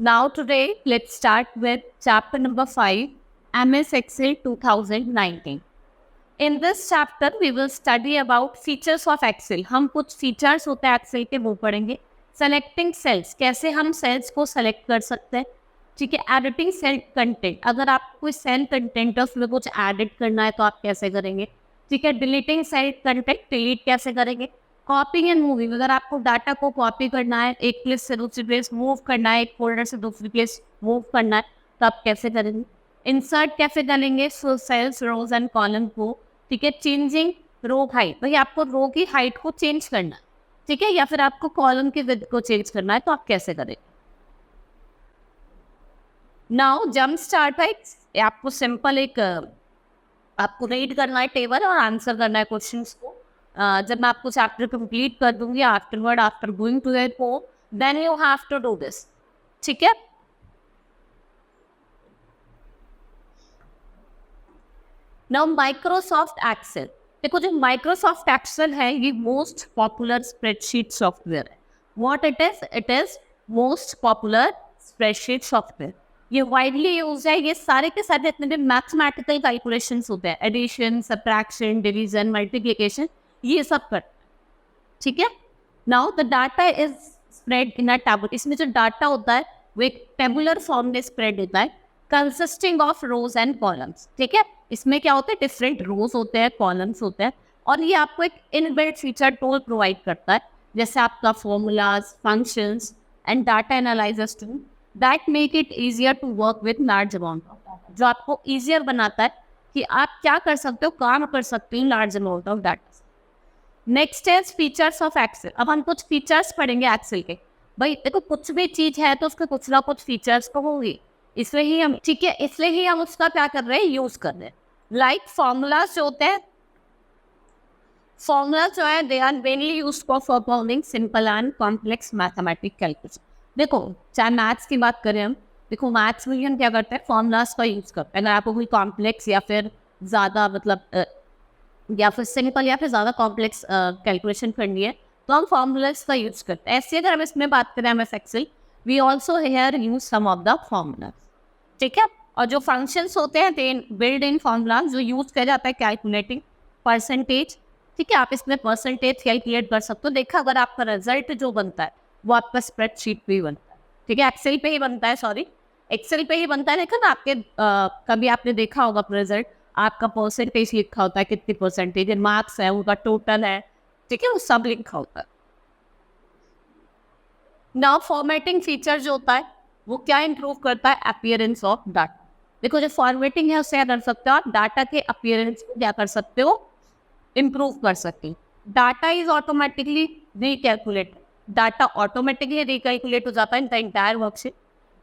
Now today, let's start with chapter number 5, MS Excel 2019. In this chapter, we will study about features of Excel. हम कुछ features होते हैं Excel के वो पढ़ेंगे. Selecting cells, कैसे हम cells को select कर सकते हैं. ठीक है. Editing cell content, अगर आप कोई cell content है उसमें कुछ edit करना है तो आप कैसे करेंगे. ठीक है. Deleting cell content, delete कैसे करेंगे. कॉपिंग एंड मूविंग, अगर आपको डाटा को कॉपी करना है, एक प्लेस से दूसरी प्लेस मूव करना है, एक फोल्डर से दूसरी प्लेस मूव करना है, तो आप कैसे करेंगे. इंसर्ट कैसे करेंगे सेल्स, रोज एंड कॉलम को. ठीक है. चेंजिंग रो हाइट, भाई आपको रो की हाइट को चेंज करना है. ठीक है. या फिर आपको कॉलम की विड्थ को चेंज करना है, तो आप कैसे करेंगे. नाउ जंप स्टार्ट है. आपको सिंपल एक आपको रीड करना है टेबल और आंसर करना है क्वेश्चंस को. जब मैं आपको चैप्टर कंप्लीट कर दूंगी afterward, after going to that home, then you have to do this. ठीक है. Now Microsoft Excel. देखो, जो माइक्रोसॉफ्ट एक्सेल है ये मोस्ट पॉपुलर स्प्रेडशीट सॉफ्टवेयर है. What it is? It is most popular spreadsheet software. ये वाइडली यूज है. ये सारे के सारे इतने भी मैथमेटिकल कैलकुलेशंस होते हैं, एडिशन, सब्ट्रैक्शन, डिवीजन, मल्टीप्लिकेशन, ये सब कर. ठीक है. Now the data is spread in a table. इसमें जो डाटा होता है वो एक टेबुलर फॉर्म में स्प्रेड होता है, consisting of rose and columns. ठीक है. इसमें क्या होता है, डिफरेंट रोज होते हैं, कॉलम्स होते हैं, और ये आपको एक इनबिल्ट फीचर टूल प्रोवाइड करता है, जैसे आपका formulas, functions and data analysers tool that make it easier to work with large amount of data. जो आपको ईजियर बनाता है कि आप क्या कर सकते हो, काम कर सकते हो large amount of data. Next is features of Excel. अब हम कुछ फीचर्स पढ़ेंगे एक्सेल के. भाई देखो, कुछ भी चीज है तो उसके कुछ ना कुछ फीचर्स तो होंगे, इसलिए ही हम, ठीक है, इसलिए ही हम उसका क्या कर रहे हैं, यूज कर रहे हैं. लाइक फॉर्मूलाज जो होते हैं, फॉर्मूलाज जो है they are mainly used for performing simple and complex mathematic calculation. देखो, चाहे मैथ्स की बात करें हम, देखो मैथ्स में हम क्या करते हैं, फॉर्मूलाज का यूज करते हैं. अगर आपको कोई कॉम्प्लेक्स या फिर ज़्यादा मतलब या फिर सिंपल या फिर ज़्यादा कॉम्प्लेक्स कैलकुलेशन करनी है तो हम फॉर्मूलाज का यूज़ करते हैं. ऐसे अगर हम इसमें बात करें MS Excel, we also here use some of the formulas. ठीक है. और जो फंक्शंस होते हैं दे बिल्ड इन फॉर्मूलाज, जो यूज़ किया जाता है कैलकुलेटिंग परसेंटेज. ठीक है. आप इसमें परसेंटेज कैलकुलेट कर सकते हो. देखा, अगर आपका रिजल्ट जो बनता है वो आपका स्प्रेडशीट पे ही बनता है. ठीक है. एक्सेल पे ही बनता है, सॉरी, एक्सेल पे ही बनता है. लेकिन आपके कभी आपने देखा होगा रिजल्ट, आपका परसेंटेज लिखा होता है, कितनी परसेंटेज है, मार्क्स है, उनका टोटल है. ठीक है. वो सब लिखा होता है. नाउ फॉर्मेटिंग फीचर जो होता है वो क्या इंप्रूव करता है, अपीयरेंस ऑफ डाटा. देखो, जो फॉर्मेटिंग है उससे क्या कर सकते हो आप, डाटा के अपीयरेंस को क्या कर सकते हो, इंप्रूव कर सकते हो. Data is automatically recalculate. Data automatically recalculate हो जाता है in the entire worksheet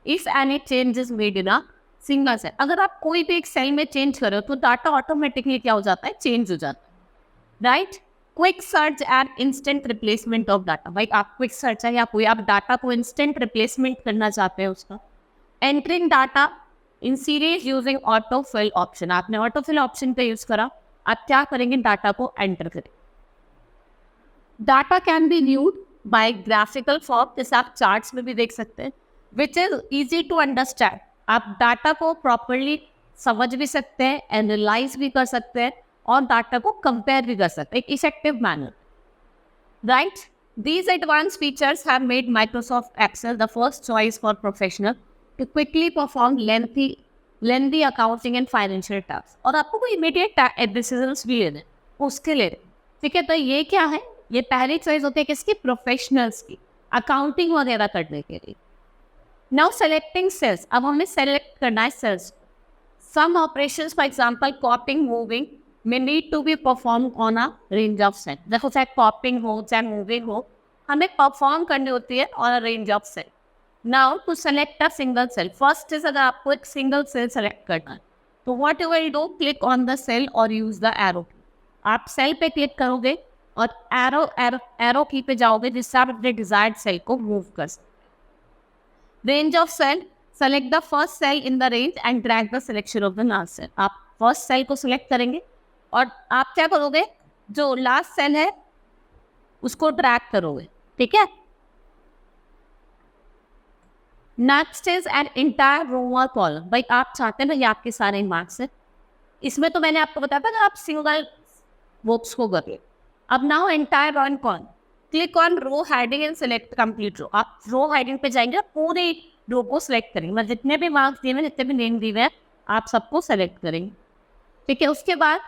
if any change is made in a single cell. अगर आप कोई भी एक सेल में चेंज करो तो डाटा ऑटोमेटिकली क्या हो जाता है, चेंज हो जाता है. Right. Quick search and instant replacement of data. भाई आप क्विक सर्च है या कोई आप डाटा को इंस्टेंट रिप्लेसमेंट करना चाहते हैं उसका. Entering data in series using auto fill option. आपने ऑटो फिल ऑप्शन का यूज करा, आप क्या करेंगे, डाटा को एंटर करें. Data can be viewed by graphical form, जैसे आप चार्ट्स में भी देख सकते हैं, which is easy to understand. आप डाटा को प्रॉपरली समझ भी सकते हैं, एनालाइज भी कर सकते हैं, और डाटा को कंपेयर भी कर सकते हैं एक effective manner. Right. These advanced features have made Microsoft Excel the first choice for professionals to quickly perform lengthy accounting and financial tasks. और आपको कोई immediate decisions भी लेने उसके लिए. ठीक है. तो ये क्या है, ये पहली चॉइस होती है किसकी, प्रोफेशनल्स की, अकाउंटिंग वगैरह करने के लिए. Now selecting cells. अब हमें सेलेक्ट करना है cells. Some operations for example copying, moving may need to be performed on a range of cell. देखो, चाहे कॉपिंग हो चाहे मूविंग हो, हमें परफॉर्म करनी होती है on a range of cell. Now to select a single cell, first is अगर आपको एक सिंगल सेल सेलेक्ट करना है तो what you will do, click on the cell और यूज द एरो. आप सेल पे क्लिक करोगे और एरो एरो एरो की पे जाओगे, जिससे आप अपने डिजायर्ड सेल को मूव कर सकते. Range of cell, select the first cell in the range and drag the selection of the last cell. आप फर्स्ट सेल को सिलेक्ट करेंगे और आप क्या करोगे, जो लास्ट सेल है उसको ड्रैग करोगे. ठीक है. Next is an entire row और कॉलम। भाई आप चाहते हैं ना ये आपके सारे मार्क्स है, इसमें तो मैंने आपको बताया था कि आप सिंगल वर्ब्स को करिए। अब now entire row and column, click on row heading and select complete row. आप रो हेडिंग पे जाएंगे, पूरे रो को सिलेक्ट करेंगे, मतलब जितने भी मार्क्स दिए हुए, जितने भी नेम दिए हुए हैं, आप सबको सेलेक्ट करेंगे। ठीक है, उसके बाद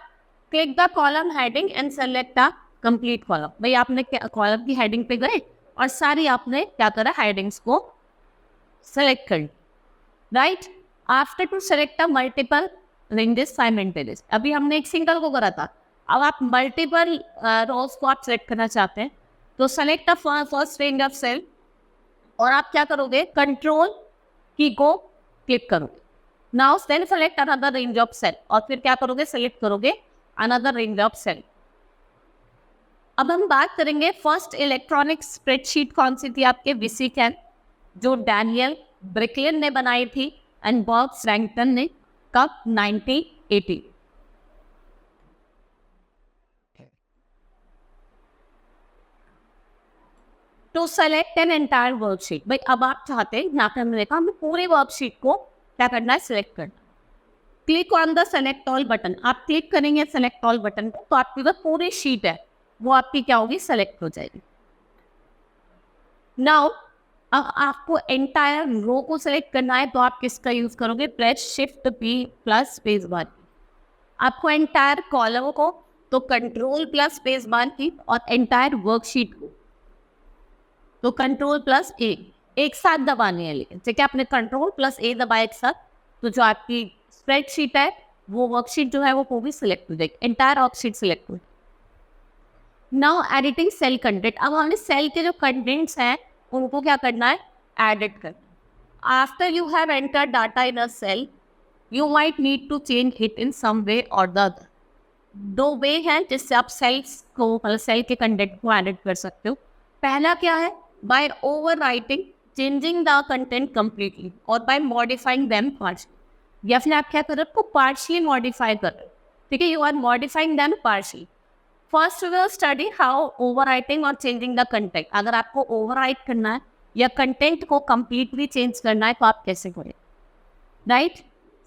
click the column heading and select the complete column. भाई आपने कॉलम की हेडिंग पे गए और सारी आपने क्या करा, हेडिंग्स को सेलेक्ट कर, right. After two select a multiple ranges simultaneous, अभी हमने एक सिंगल को करा था, अब आप मल्टीपल रोज को आप सेलेक्ट करना चाहते हैं तो select a first range of cell, और आप क्या करोगे, कंट्रोल की को क्लिक करोगे। Now then select another range of cell, और फिर क्या करोगे, सेलेक्ट करोगे अनदर रेंज ऑफ सेल। अब हम बात करेंगे फर्स्ट इलेक्ट्रॉनिक स्प्रेडशीट कौन सी थी आपके, विसिकैन, जो डैनियल ब्रिकलिन ने बनाई थी एंड बॉब स्रैंगटन ने, कब, 1980। To select an entire worksheet, भाई अब आप चाहते हैं, यहाँ पे हमने देखा हमें पूरी वर्कशीट को क्या करना है, सिलेक्ट करना। Click on the select all button, आप क्लिक करेंगे सेलेक्ट ऑल बटन पे तो आपकी जो पूरी शीट है वो आपकी क्या होगी, सेलेक्ट हो जाएगी। नाउ अब आपको एंटायर रो को सेलेक्ट करना है तो आप किसका यूज करोगे, press shift P plus space bar. आपको एंटायर कॉलम को तो कंट्रोल प्लस स्पेस बार की, और एंटायर वर्कशीट को तो कंट्रोल प्लस ए एक साथ दबाने हैं। लेकिन ठीक है, आपने कंट्रोल प्लस ए दबाया एक साथ तो जो आपकी स्प्रेडशीट है वो वर्कशीट जो है वो भी सिलेक्ट हो जाएगी, एंटायर वर्कशीट सिलेक्ट हो। नाउ एडिटिंग सेल कंटेंट, अब हमें सेल के जो कंटेंट्स हैं उनको क्या करना है, एडिट करना। After you have enter data in a cell you might need to change it in some way और द अदर। दो वे हैं जिससे आप सेल्स को, मतलब सेल के कंटेंट को एडिट कर सकते हो। पहला क्या है, by overwriting changing the content completely, और बाय मॉडिफाइंग देम पार्शियली, या फिर आप क्या कर रहे हो, उसको पार्शियली मॉडिफाई कर रहे हो। ठीक है, you are modifying them partially. First we will study how overwriting और चेंजिंग द कंटेंट, अगर आपको ओवरराइट करना है या कंटेंट को कंप्लीटली चेंज करना है तो आप कैसे करें, राइट।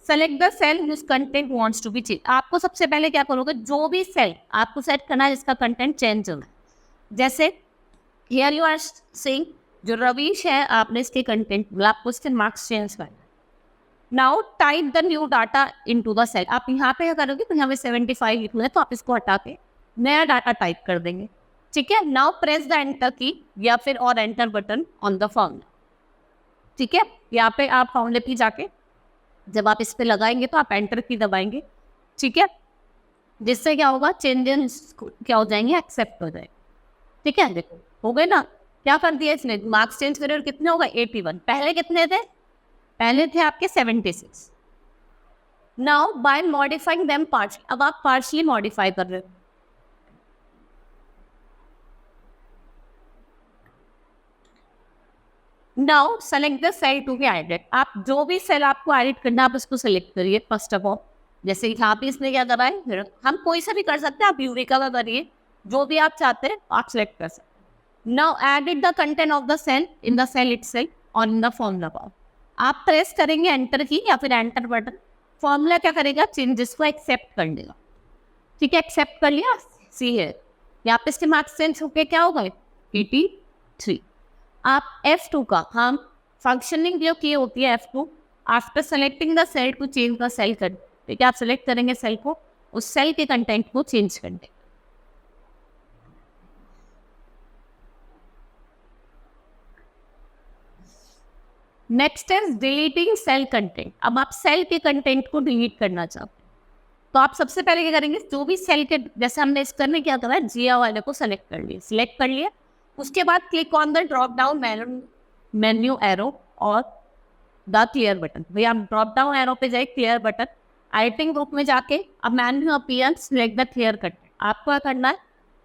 सेलेक्ट द सेल जिस content wants to be change, आपको सबसे पहले क्या करोगे, जो भी सेल आपको सेट करना है जिसका कंटेंट चेंज होना है। जैसे हियर यू आर सेइंग जो रवीश है, आपने इसके कंटेंट बोला, आपको इसके मार्क्स चेंज करना है। Now type the new data into the cell, आप यहाँ पे क्या करोगे, तो यहाँ पे 75 लिखना है तो आप इसको हटा के नया डाटा टाइप कर देंगे। ठीक है, नाउ प्रेस द एंटर की या फिर और enter button on the formula. ठीक है, यहाँ पे आप फॉर्मूले पे जाके जब आप इस पे लगाएंगे तो आप एंटर की दबाएंगे। ठीक है, जिससे क्या होगा, चेंजेस क्या हो जाएंगे, एक्सेप्ट हो जाएंगे। ठीक है, देखो हो गए ना, क्या कर दिया इसने, मार्क्स चेंज करे और कितने होगा, 81। पहले कितने थे, पहले थे आपके 76। Now by modifying them partially, अब आप पार्शियली मॉडिफाई कर रहे हो। Now select the cell to be edit, आप जो भी सेल आपको एडिट करना है आप उसको सेलेक्ट करिए फर्स्ट ऑफ ऑल। जैसे यहाँ पे इसने क्या करा है, हम कोई सा भी कर सकते हैं, आप यूरिका का करिए, जो भी आप चाहते हैं आप सेलेक्ट कर सकते हैं। Now edit the content of the cell in the cell itself और इन द फॉर्मूला बार, आप प्रेस करेंगे एंटर की या फिर एंटर बटन, फॉर्मूला क्या करेगा, चेंजेस को एक्सेप्ट कर देगा। ठीक है, एक्सेप्ट कर लिया, सी है यहाँ पे इसके मार्क्स चेंज होके क्या हो गए, 83। आप F2 का, हम फंक्शनिंग जो की होती है F2, after selecting the cell to change the cell कर, ठीक है, आप सेलेक्ट करेंगे सेल को, उस सेल के कंटेंट को चेंज कर देंगे। Next is deleting cell content, अब आप सेल के कंटेंट को डिलीट करना चाहते हैं तो आप सबसे पहले क्या करेंगे, जो भी सेल के, जैसे हमने इस करने क्या करा है, जिया वाले को सेलेक्ट कर लिया, सिलेक्ट कर लिया, उसके बाद click on the drop down menu arrow और द क्लियर बटन। भैया आप ड्रॉप डाउन एरो पे जाए, क्लियर बटन, एडिटिंग ग्रुप में जाके अब menu appear select the clear content, आपको क्या करना है,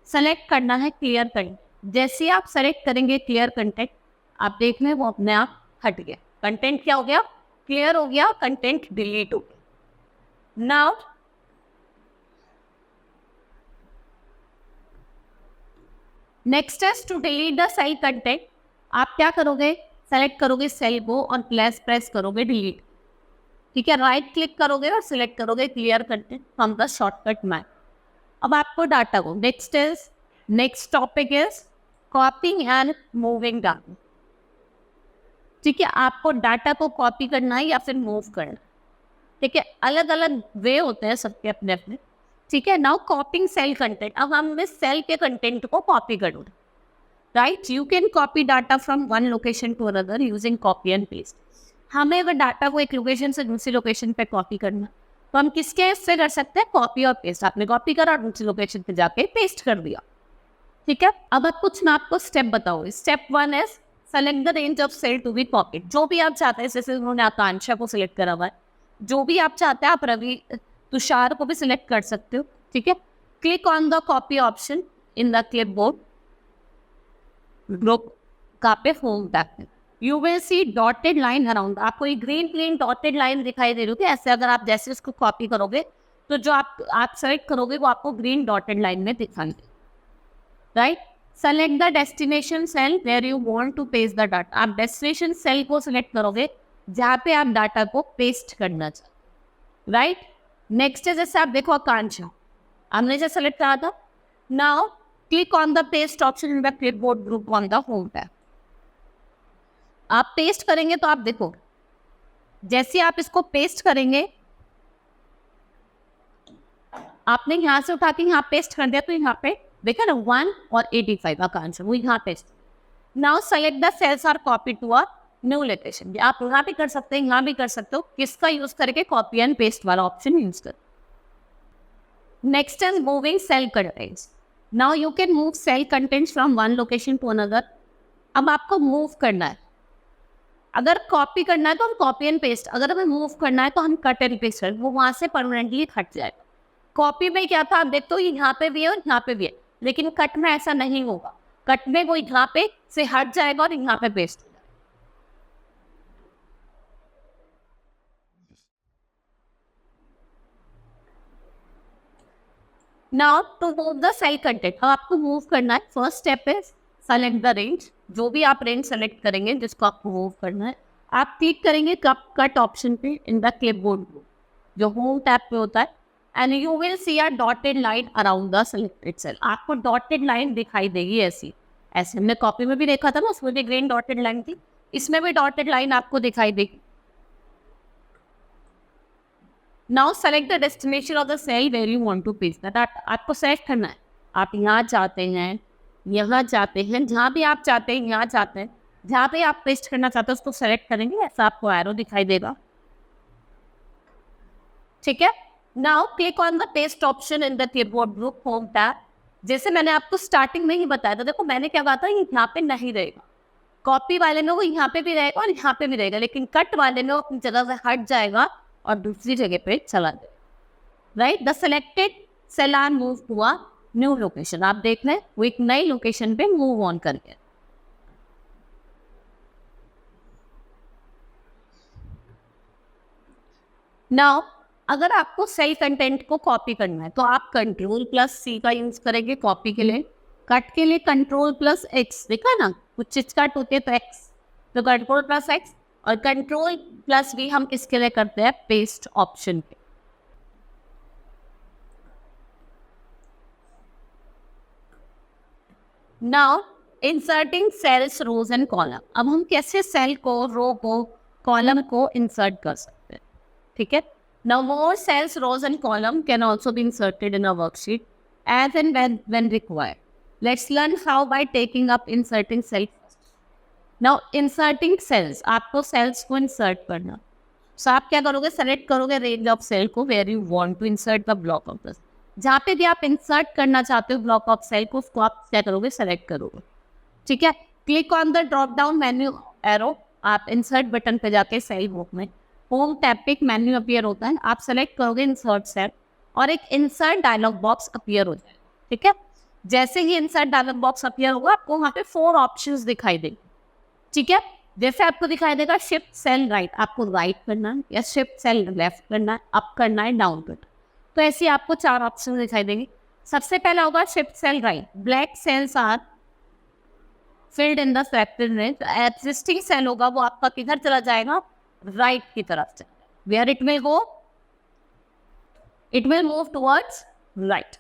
सेलेक्ट करना है क्लियर कंटेंट। जैसे ही आप सेलेक्ट करेंगे क्लियर कंटेंट, आप देख रहे हैं वो अपने आप हट गया, कंटेंट क्या हो गया, क्लियर हो गया, कंटेंट डिलीट हो गया। Now next is to delete the cell content, आप क्या करोगे, सेलेक्ट करोगे सेल को और प्रेस करोगे डिलीट। ठीक है, राइट क्लिक करोगे और सिलेक्ट करोगे clear content from the shortcut map. अब आपको डाटा को next topic is कॉपिंग and moving data. ठीक है, आपको डाटा को कॉपी करना है या फिर मूव करना। ठीक है, अलग अलग वे होते हैं सबके अपने अपने। ठीक है, नाउ कॉपिंग सेल कंटेंट। अब हम इस सेल के कंटेंट को कॉपी करोगे, right. You can copy data from one location to another using copy and paste. हमें अगर डाटा को एक लोकेशन से दूसरी लोकेशन पे कॉपी करना, तो हम किसके से कर सकते हैं, कॉपी और पेस्ट। आपने कॉपी करा और दूसरी लोकेशन पे जाके पेस्ट कर दिया। ठीक है, अब कुछ मैं आपको स्टेप बताऊँ। Step 1 is select the range of cell to be copied. जो भी आप चाहते हैं, जैसे उन्होंने आकांक्षा को सिलेक्ट करा हुआ है, जो भी आप चाहते हैं, आप रवि तुषार को भी सिलेक्ट कर सकते हो। ठीक है, click on the copy option in the clipboard group का पे होम टैब में। You will C dotted line around. आपको एक ग्रीन डॉटेड लाइन दिखाई दे रही होगी। ऐसे अगर आप जैसे उसको कॉपी करोगे तो जो आप सेलेक्ट करोगे वो आपको ग्रीन डॉटेड लाइन में दिखाएंगे, right. Select the destination cell where you want to paste the data. आप डेस्टिनेशन सेल को सिलेक्ट करोगे जहाँ पे आप डाटा को पेस्ट करना चाहते, राइट। नेक्स्ट है, जैसे आप देखो आकांक्षा, हमने जैसे सेलेक्ट करा था। Now click on the paste option in the clipboard group on the home tab. आप पेस्ट करेंगे तो आप देखो, जैसे आप इसको पेस्ट करेंगे, आपने यहाँ से उठा के यहाँ पेस्ट कर दिया, तो यहाँ पे देखा ना 1 और 85 आकांक्षा, वो यहाँ paste. Now select the cells are copy to a new location. आप यहाँ भी कर सकते हैं, यहाँ भी कर सकते हो। किसका यूज करके, कॉपी एंड पेस्ट वाला ऑप्शन यूज कर। Next is moving cell contents. Now you can move cell contents from one location to another. अब आपको मूव करना है। अगर कॉपी करना है तो हम कॉपी एंड पेस्ट, अगर हमें मूव करना है तो हम कट एंड पेस्ट करें, वो वहां से परमानेंटली हट जाएगा। कॉपी में क्या था, आप देखते हो यहाँ पे भी है और यहाँ पे भी है, लेकिन कट में ऐसा नहीं होगा। कट में वो यहाँ पे से हट जाएगा और यहाँ पे पेस्ट हो जाएगा। Now to move the cell content, अब आपको मूव करना है। First step is select the range. जो भी आप रेंज सेलेक्ट करेंगे जिसको आपको मूव करना है, आप क्लिक करेंगे कट ऑप्शन पे इन द क्लिपबोर्ड जो होम टैब पे होता है, and you will see a dotted line around the selected cell. आपको डॉटेड लाइन दिखाई देगी ऐसी। ऐसे हमने कॉपी में भी देखा था ना, उसमें भी ग्रीन डॉटेड लाइन थी, इसमें भी डॉटेड लाइन आपको दिखाई देगी। Now select the destination of the cell where you want to paste that. आपको सेलेक्ट करना है, आप यहाँ चाहते हैं, यहाँ चाहते हैं, जहाँ भी आप चाहते हैं, यहाँ चाहते हैं, जहाँ पे आप पेस्ट करना चाहते हैं उसको सेलेक्ट करेंगे। ऐसा आपको एरो दिखाई देगा। ठीक है, now click on the paste option in the clipboard group home tab. जैसे मैंने आपको स्टार्टिंग में ही बताया था, देखो मैंने क्या कहा था, ये यहाँ पे नहीं रहेगा। कॉपी वाले में वो यहाँ पे भी रहेगा और यहाँ पे भी रहेगा, लेकिन कट वाले में वो अपनी जगह से हट जाएगा और दूसरी जगह पे चला जाएगा, right. The selected cell are move to a new location. आप देख रहे हैं वो एक नई लोकेशन पे मूव ऑन कर गया। नाउ अगर आपको सेल कंटेंट को कॉपी करना है तो आप Ctrl+C का यूज करेंगे कॉपी के लिए। कट के लिए Ctrl+X, देखा ना, कुछ चीज कट होती है तो X, तो Ctrl+X, और Ctrl+V हम किसके लिए करते हैं, पेस्ट ऑप्शन पे। Now inserting cells, rows and column. अब हम कैसे सेल को, रो को, कॉलम को इंसर्ट कर सकते हैं। ठीक है, now more cells, rows and column can also be inserted in a worksheet as and when required. Let's learn how by taking up inserting cell first. Now inserting cells, आपको cells को insert करना। So आप क्या करोगे, select करोगे range of cell को where you want to insert the block of this. जहाँ पे भी आप इंसर्ट करना चाहते हो ब्लॉक ऑफ सेल को, उसको आप क्या करोगे, सेलेक्ट करोगे। ठीक है, click on the drop down menu arrow. आप इंसर्ट बटन पे जाके सेल बुक में होम टैब पे एक मेन्यू अपीयर होता है, आप सेलेक्ट करोगे इंसर्ट सेल और एक इंसर्ट डायलॉग बॉक्स अपीयर हो जाएगा। ठीक है, जैसे ही इंसर्ट डायलॉग बॉक्स अपीयर होगा आपको वहाँ पे 4 ऑप्शंस दिखाई देंगे। ठीक है, जैसे आपको दिखाई देगा शिफ्ट सेल राइट, आपको राइट करना है, या शिफ्ट सेल लेफ्ट करना है, अप करना है, डाउन करना है। तो ऐसे आपको 4 ऑप्शन दिखाई देंगे। सबसे पहला होगा shift cell right. Black cells are filled in the selected range, existing cell होगा वो आपका किधर चला जाएगा, राइट की तरफ से, where it will go, it will move towards right.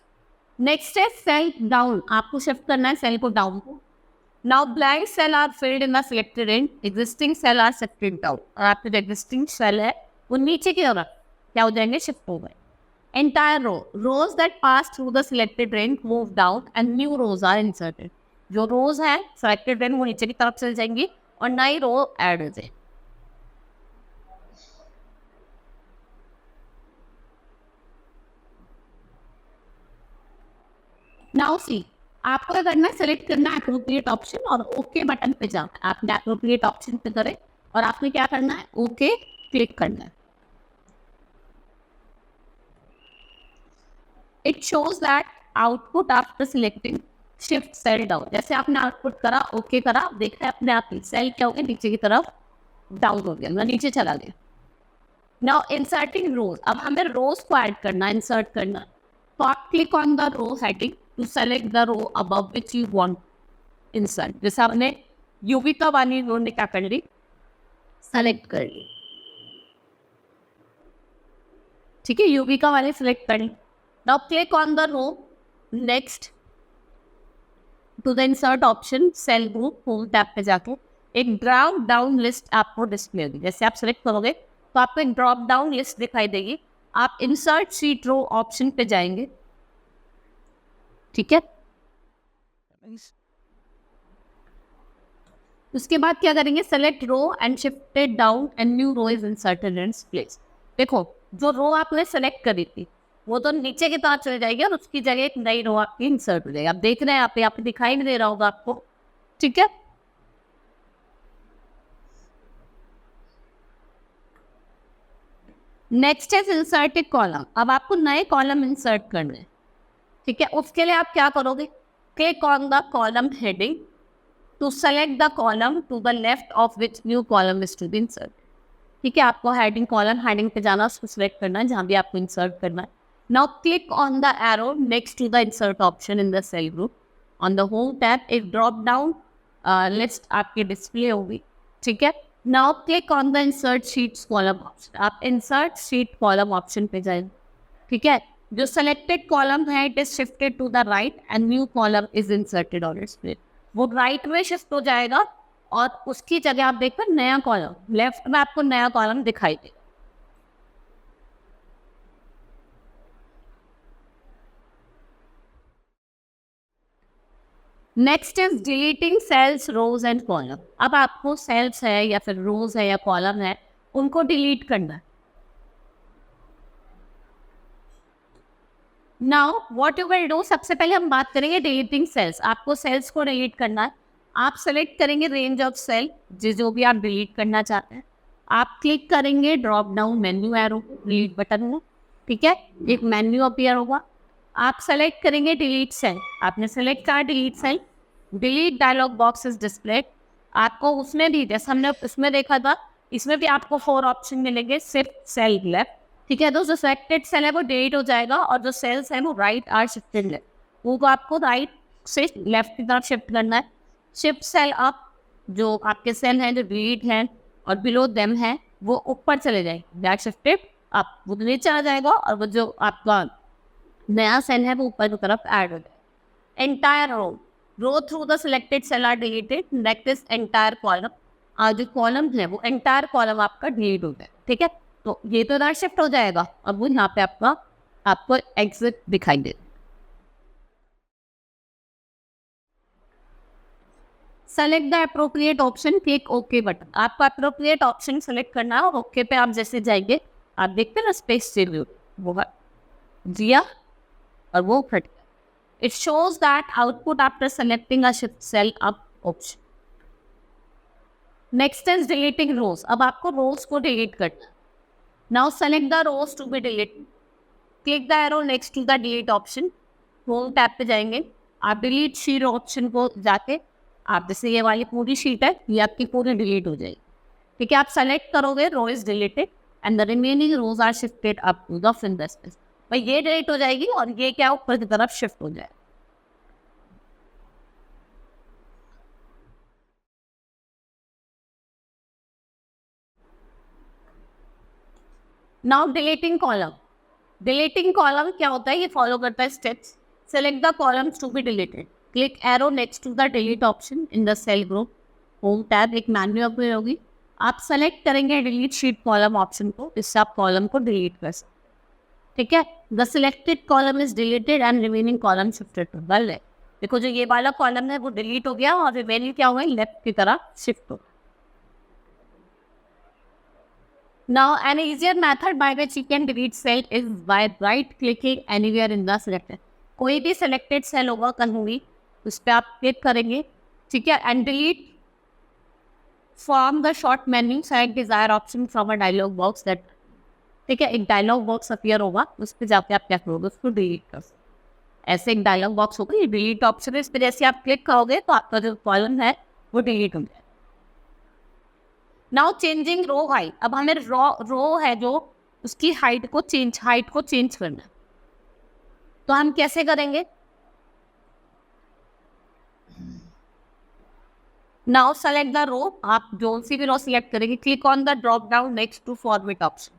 Next है सेल डाउन, आपको शिफ्ट करना है सेल को डाउन को. Now blank cell are filled in the selected range, existing cell are shifted down, और आपके जो एग्जिस्टिंग सेल है वो नीचे की तरफ क्या हो जाएंगे, शिफ्ट हो गए. Entire row, rows that pass through the selected range move down and new rows are inserted. जो रोज है सिलेक्टेड रेंज वो नीचे की तरफ चल जाएंगी और नई रो ऐड हो जाए. नाउ सी, आपको क्या करना है, सेलेक्ट करना है एप्रोप्रिएट ऑप्शन और ओके बटन पे जाना है. आपने एप्रोप्रिएट ऑप्शन पे करें और आपने क्या करना है, ओके क्लिक करना है. It shows that output after selecting shift cell down. जैसे आपने आउटपुट करा, ओके करा, देखा है अपने आप ही सेल क्या हो गया, नीचे की तरफ डाउन हो गया, नीचे चला गया. नाउ इंसर्टिंग रोज, अब हमें रोज को ऐड करना, इंसर्ट करना. तो आप click on the row heading to select the row above which you want insert. जैसे आपने युविका वाली रो ने क्या कर ली, सेलेक्ट कर ली. ठीक है, युविका वाले सेलेक्ट कर ली. Now click on the row next to the insert option, cell group, home tab पे जाके एक ड्रॉप डाउन लिस्ट आपको डिस्प्ले होगी. जैसे आप सेलेक्ट करोगे तो आपको एक ड्रॉप डाउन लिस्ट दिखाई देगी. आप इंसर्ट शीट रो ऑप्शन पे जाएंगे. ठीक है, उसके बाद क्या करेंगे, select row and shifted down and new row is inserted in place. देखो जो रो आपने सेलेक्ट करी थी वो तो नीचे की तरफ चली जाएगी और उसकी जगह एक नई रो आपकी इंसर्ट हो जाएगी. आप देख रहे हैं यहाँ पे दिखाई नहीं दे रहा होगा आपको. ठीक है, नेक्स्ट है इंसर्टेड कॉलम. अब आपको नए कॉलम इंसर्ट करने हैं. ठीक है, उसके लिए आप क्या करोगे, click on the column heading to select the column to the left of which new column is to be insert. ठीक है, आपको हेडिंग, कॉलम हेडिंग पे जाना, उसको सिलेक्ट करना है जहाँ भी आपको इंसर्ट करना है. Now click on the arrow next to the insert option in the cell group. On the home tab एक ड्रॉप डाउन लिस्ट आपकी डिस्प्ले होगी. ठीक है, now click on the insert sheets column option. आप insert sheet column option पे जाएंगे. ठीक है, जो सेलेक्टेड कॉलम है it is shifted to the right and new column is inserted on its place. वो राइट में शिफ्ट हो जाएगा और उसकी जगह आप देखो नया कॉलम, लेफ्ट में आपको नया कॉलम दिखाई देगा. Next is deleting cells, rows and column. अब आपको सेल्स है या फिर रोज है या कॉलम है उनको डिलीट करना है. Now what you will do, सबसे पहले हम बात करेंगे डिलीटिंग सेल्स. आपको सेल्स को डिलीट करना है. आप सेलेक्ट करेंगे रेंज ऑफ सेल, जो भी आप डिलीट करना चाहते हैं. आप क्लिक करेंगे drop down menu arrow delete button में. ठीक है, एक मेन्यू अपीयर होगा. आप सेलेक्ट करेंगे डिलीट सेल. आपने सेलेक्ट करा delete cell, delete dialog box is displayed. आपको उसमें भी जैसे हमने उसमें देखा था, इसमें भी आपको 4 ऑप्शन मिलेंगे, सिर्फ सेल लेफ्ट. ठीक है, तो जो सेलेक्टेड सेल है वो डिलीट हो जाएगा और जो सेल्स है वो राइट आर शिफ्टेड लेफ्ट. वो आपको राइट से लेफ्ट की तरफ शिफ्ट करना है. शिफ्ट सेल अप, जो आपके सेल हैं जो डिलीट हैं और बिलो देम है वो ऊपर चले जाएंगे, दैट शिफ्टेड अप, वो नीचे आ जाएगा और वो जो आपका नया सेल है वो ऊपर की तरफ ऐड हो जाएगा. Entire row through the selected cell are deleted. Next is entire column. जो कॉलम है वो एंटायर कॉलम आपका डिलीट हो जाए. ठीक है, तो ये तो इधर शिफ्ट हो जाएगा. अब वो यहाँ पे आपको एग्जिट दिखाई दे. Select the appropriate option, click okay button. आपको अप्रोप्रिएट ऑप्शन सेलेक्ट करना है और ओके पे आप जैसे जाएंगे आप देखते हैं ना स्पेस चेंज वो दिया और वो फट गया. It shows that output after selecting a shift cell up option. Next is deleting rows. अब आपको रोज को डिलीट करना है. Now select the rows to be deleted. Click the arrow next to the delete option. Home tab पे जाएंगे. आप delete sheet option को जाके आप जैसे ये वाली पूरी शीट है ये आपकी पूरी डिलीट हो जाएगी. ठीक है, आप सेलेक्ट करोगे row is deleted and the remaining rows are shifted up to the fin space. भाई ये डिलीट हो जाएगी और ये क्या ऊपर की तरफ शिफ्ट हो जाए. Now deleting column, deleting column क्या होता है, ये फॉलो करता है steps. Select the columns to be deleted, click arrow next to the delete option in the cell group. Home tab एक मेन्यू अपीयर होगी, आप सेलेक्ट करेंगे डिलीट शीट कॉलम ऑप्शन को, इससे आप कॉलम को डिलीट कर सकते. ठीक है, the selected column is deleted and remaining column shifted to the left. देखो जो ये वाला कॉलम है वो डिलीट हो गया और रिमेनिंग क्या हो गया, लेफ्ट की तरफ शिफ्ट हो. Now, an easier method by which you can delete cell is by right clicking anywhere in the selected. कोई भी selected cell होगा कहीं भी, उस पर आप क्लिक करेंगे. ठीक है, and delete from the short menu select desired option from a dialog box that. ठीक है, एक डायलॉग बॉक्स अपीयर होगा, उस पर जाके आप क्या करोगे, उसको डिलीट कर सकते. ऐसे एक डायलॉग बॉक्स होगा, ये डिलीट ऑप्शन है, इस पर जैसे आप क्लिक करोगे तो आपका जो कॉलम है वो डिलीट हो जाएगा. नाउ चेंजिंग रो हाइट, अब हमें रो है जो उसकी हाइट को चेंज करना है, तो हम कैसे करेंगे. नाउ सेलेक्ट द रो, आप जो सी भी रो सिलेक्ट करेंगे, click on the drop down next to format option.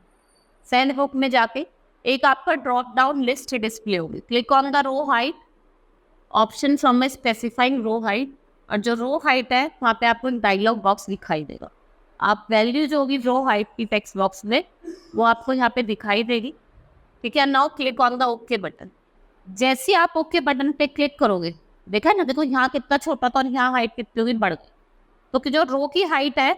सेंड हुक में जाके एक आपका ड्रॉप डाउन लिस्ट डिस्प्ले होगी, click on the row height option from specifying row height, और जो रो हाइट है वहाँ पे आपको एक डायलॉग बॉक्स दिखाई देगा. आप वैल्यू जो होगी रो हाइट की टेक्स्ट बॉक्स में वो आपको यहाँ पे दिखाई देगी. ठीक है, now click on the okay button. जैसे आप ओके बटन पे क्लिक करोगे, देखा ना, देखो यहाँ कितना छोटा था और यहाँ हाइट कितनी बढ़ गई. तो कि जो रो की हाइट है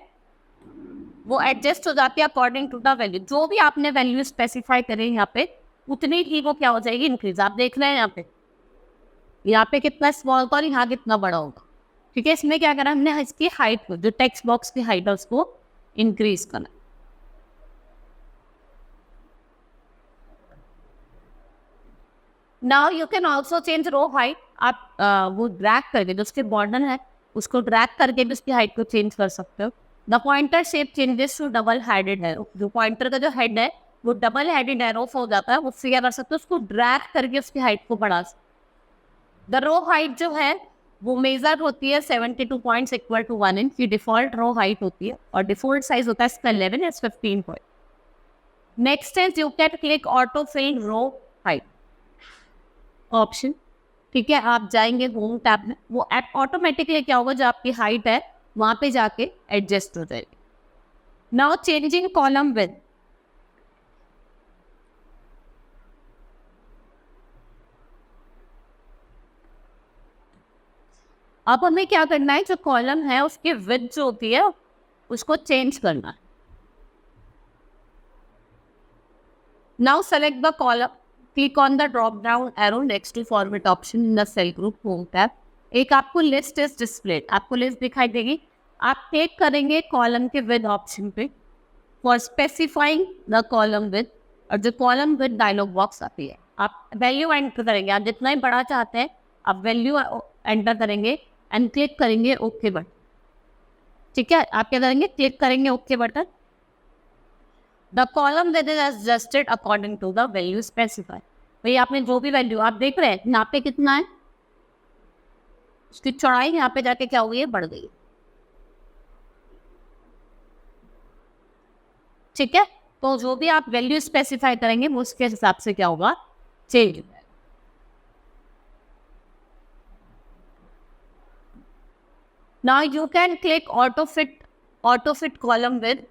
वो एडजस्ट हो जाती है अकॉर्डिंग टू द वैल्यू. जो भी आपने वैल्यू स्पेसिफाई करे यहाँ पे उतनी ही वो क्या हो जाएगी, इंक्रीज. आप देख रहे हैं यहाँ पे कितना स्मॉल था और यहाँ कितना बड़ा होगा. ठीक है, इसमें क्या करना है, हमने इसकी हाइट को, जो टेक्स्ट बॉक्स की हाइट है उसको इंक्रीज करना. Now you can also change row height. आप वो ड्रैग करके जो उसके बॉर्डर है उसको ड्रैग करके भी उसकी हाइट को चेंज कर सकते हो. The pointer shape changes to double headed arrow. जो पॉइंटर का जो हेड है वो डबल हेडेड एरो हो जाता है, उससे क्या कर सकते हो, उसको ड्रैग करके उसकी हाइट को बढ़ा सकते. द रो हाइट जो है वो मेजर होती है 72 पॉइंट्स इक्वल टू 1 इंच की डिफॉल्ट रो हाइट होती है, और डिफॉल्ट साइज होता है इसका 11 is 15 point. Next is you can click auto fill row height option. ठीक है, आप जाएंगे होम टैब में, वो ऐप ऑटोमेटिकली क्या होगा, जो आपकी हाइट है वहां पे जाके एडजस्ट हो जाएगी. Now changing column width. अब हमें क्या करना है, जो कॉलम है उसकी विड्थ जो होती है उसको चेंज करना है. Now select the column, click on the drop down arrow next to format option in the cell group home tab. एक आपको लिस्ट इज डिस्प्लेड, आपको लिस्ट दिखाई देगी. आप क्लिक करेंगे कॉलम के विद ऑप्शन पे for specifying the column width, और जो कॉलम विद डायलॉग बॉक्स आती है आप वैल्यू एंटर करेंगे. आप जितना ही बड़ा चाहते हैं आप वैल्यू एंटर करेंगे एंड क्लिक करेंगे ओके बटन. ठीक है, आप क्या करेंगे, क्लिक करेंगे okay button. The column width is adjusted according to the value specify. भाई आपने जो भी वैल्यू आप देख रहे हैं यहाँ पे कितना है, उसकी चौड़ाई यहाँ पे जाके क्या हो गई है, बढ़ गई. ठीक है, तो जो भी आप वैल्यू स्पेसिफाई करेंगे वो उसके हिसाब से क्या होगा, चेंज होगा. Now you can click auto fit column with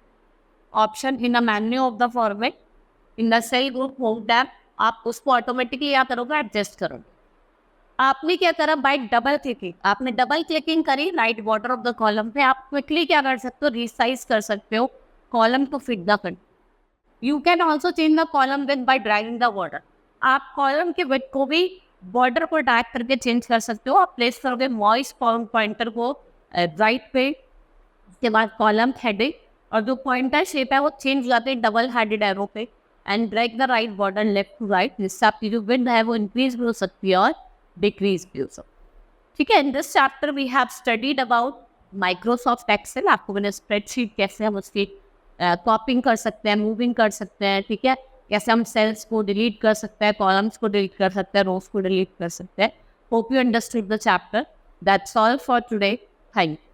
option in a menu of the format in the cell group home tab. आप उसको ऑटोमेटिकली क्या करोगे, एडजस्ट करोगे. आपने क्या करा, बाय डबल क्लिकिंग, आपने डबल क्लिकिंग करी right border of the column पे. आप क्विकली क्या कर सकते हो, रिसाइज कर सकते हो कॉलम को फिट द कर. You can also change the column with bye dragging the border. आप कॉलम के विथ को भी बॉर्डर को ड्रैग करके चेंज कर सकते हो. आप प्लेस करोगे माउस पॉइंटर को राइट पे, उसके बाद कॉलम हेडिंग, और जो पॉइंटर शेप है वो चेंज हो जाते हैं डबल हेडेड एरो पे, and drag the right border left to right. जिससे आपकी जो विड्थ है वो इंक्रीज भी हो सकती है और डिक्रीज भी हो सकती है. ठीक है, in this chapter we have studied about Microsoft Excel. आपको मैंने स्प्रेडशीट कैसे हम उसकी कॉपिंग कर सकते हैं, मूविंग कर सकते हैं. ठीक है, कैसे हम सेल्स को डिलीट कर सकते हैं, कॉलम्स को डिलीट कर सकते हैं, रोज को डिलीट कर सकते हैं. Hope you understood the chapter. That's all for today. Thank you.